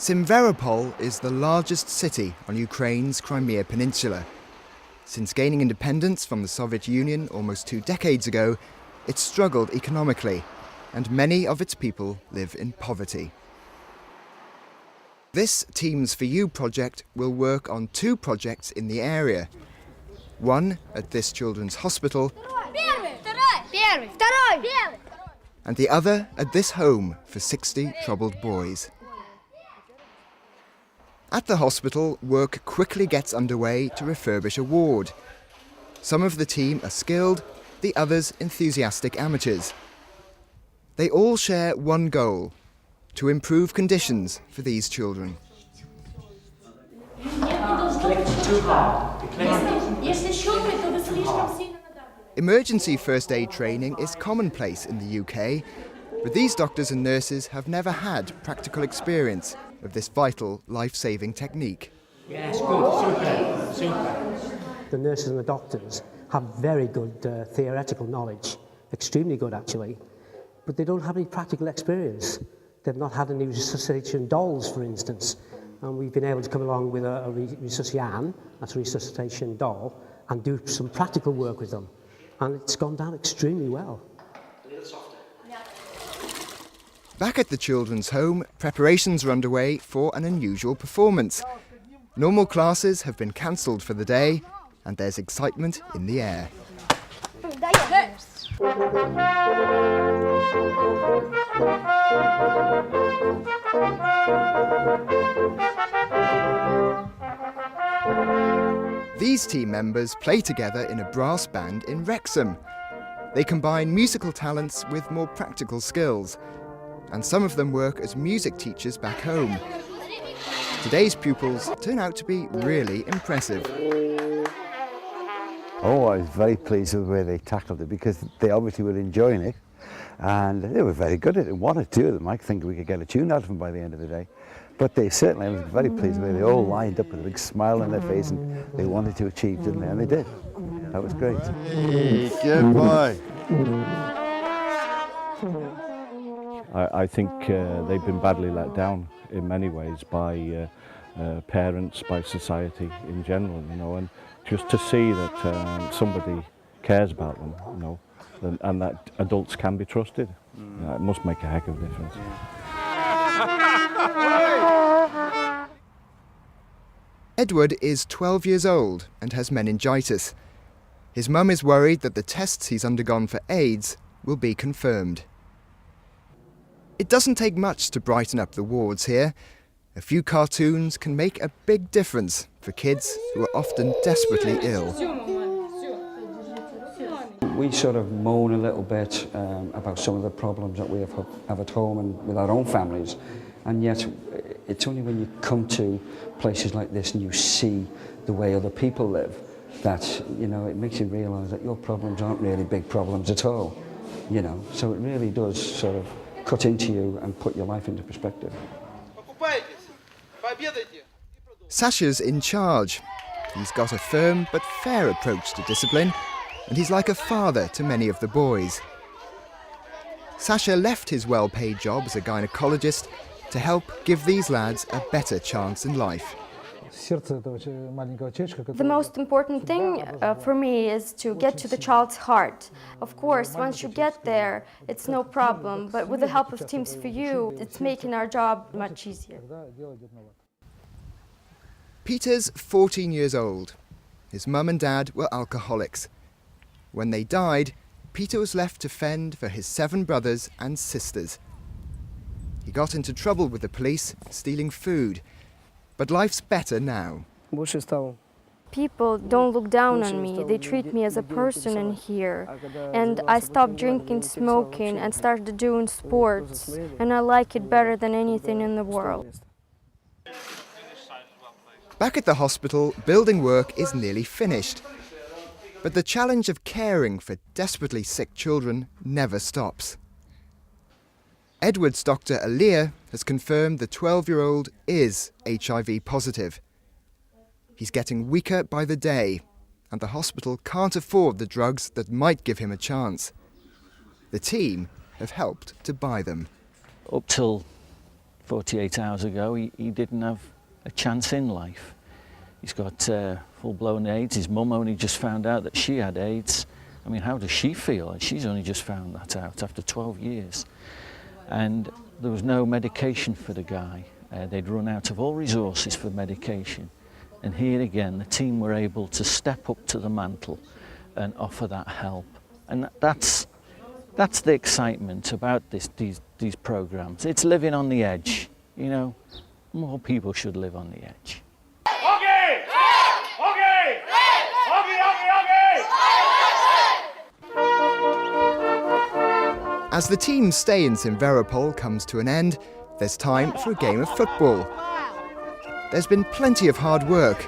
Simferopol is the largest city on Ukraine's Crimea Peninsula. Since gaining independence from the Soviet Union almost 2 decades ago, it's struggled economically, and many of its people live in poverty. This T4U project will work on 2 projects in the area. One at this children's hospital, and the other at this home for 60 troubled boys. At the hospital, work quickly gets underway to refurbish a ward. Some of the team are skilled, the others enthusiastic amateurs. They all share one goal: to improve conditions for these children. Emergency first aid training is commonplace in the UK, but these doctors and nurses have never had practical experience of this vital, life-saving technique. Yes, good, super. The nurses and the doctors have very good theoretical knowledge, extremely good actually, but they don't have any practical experience. They've not had any resuscitation dolls, for instance, and we've been able to come along with a resuscitation, that's a resuscitation doll, and do some practical work with them, and it's gone down extremely well. Back at the children's home, preparations are underway for an unusual performance. Normal classes have been cancelled for the day, and there's excitement in the air. These team members play together in a brass band in Wrexham. They combine musical talents with more practical skills, and some of them work as music teachers back home. Today's pupils turn out to be really impressive. Oh, I was very pleased with the way they tackled it, because they obviously were enjoying it, and they were very good at it. One or two of them, I think we could get a tune out of them by the end of the day. But they certainly, I was very pleased with the way they all lined up with a big smile on their face, and they wanted to achieve, didn't they? And they did. That was great. Good boy. I think they've been badly let down in many ways by parents, by society in general, you know, and just to see that somebody cares about them, you know, and that adults can be trusted, it must make a heck of a difference. Edward is 12 years old and has meningitis. His mum is worried that the tests he's undergone for AIDS will be confirmed. It doesn't take much to brighten up the wards here. A few cartoons can make a big difference for kids who are often desperately ill. We sort of moan a little bit about some of the problems that we have at home and with our own families, and yet it's only when you come to places like this and you see the way other people live that, you know, it makes you realise that your problems aren't really big problems at all, you know, so it really does sort of cut into you and put your life into perspective. Sasha's in charge. He's got a firm but fair approach to discipline, and he's like a father to many of the boys. Sasha left his well-paid job as a gynecologist to help give these lads a better chance in life. The most important thing for me is to get to the child's heart. Of course, once you get there, it's no problem, but with the help of T4U, it's making our job much easier. Peter's 14 years old. His mum and dad were alcoholics. When they died, Peter was left to fend for his 7 brothers and sisters. He got into trouble with the police, stealing food. But life's better now. People don't look down on me. They treat me as a person in here. And I stopped drinking, smoking, and started doing sports. And I like it better than anything in the world. Back at the hospital, building work is nearly finished. But the challenge of caring for desperately sick children never stops. Edward's doctor Aliyah has confirmed the 12-year-old is HIV positive. He's getting weaker by the day, and the hospital can't afford the drugs that might give him a chance. The team have helped to buy them. Up till 48 hours ago, he didn't have a chance in life. He's got full-blown AIDS. His mum only just found out that she had AIDS. I mean, how does she feel? She's only just found that out after 12 years. And there was no medication for the guy. They'd run out of all resources for medication. And here again, the team were able to step up to the mantle and offer that help. And that's the excitement about these programs. It's living on the edge, you know. More people should live on the edge. Okay! Okay! Okay! As the team's stay in Simferopol comes to an end, there's time for a game of football. There's been plenty of hard work,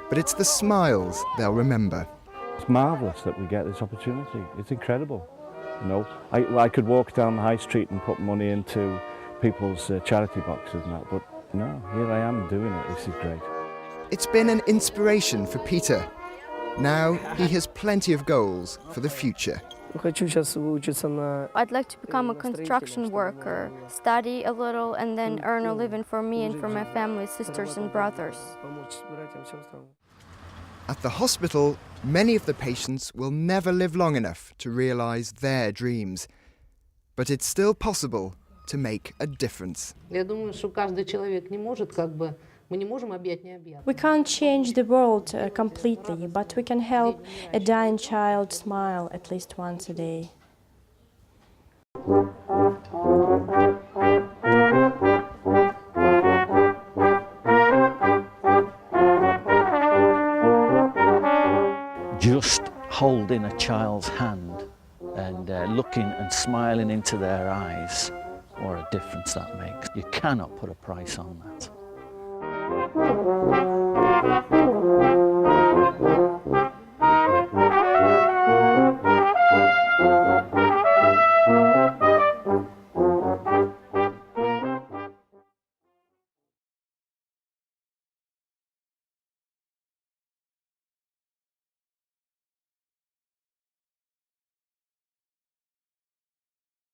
but it's the smiles they'll remember. It's marvellous that we get this opportunity. It's incredible. You know, I could walk down the high street and put money into people's charity boxes and that, but no, here I am doing it. This is great. It's been an inspiration for Peter. Now he has plenty of goals for the future. I'd like to become a construction worker, study a little, and then earn a living for me and for my family, sisters and brothers. At the hospital, many of the patients will never live long enough to realise their dreams. But it's still possible to make a difference. We can't change the world completely, but we can help a dying child smile at least once a day. Just holding a child's hand and looking and smiling into their eyes, what a difference that makes. You cannot put a price on that.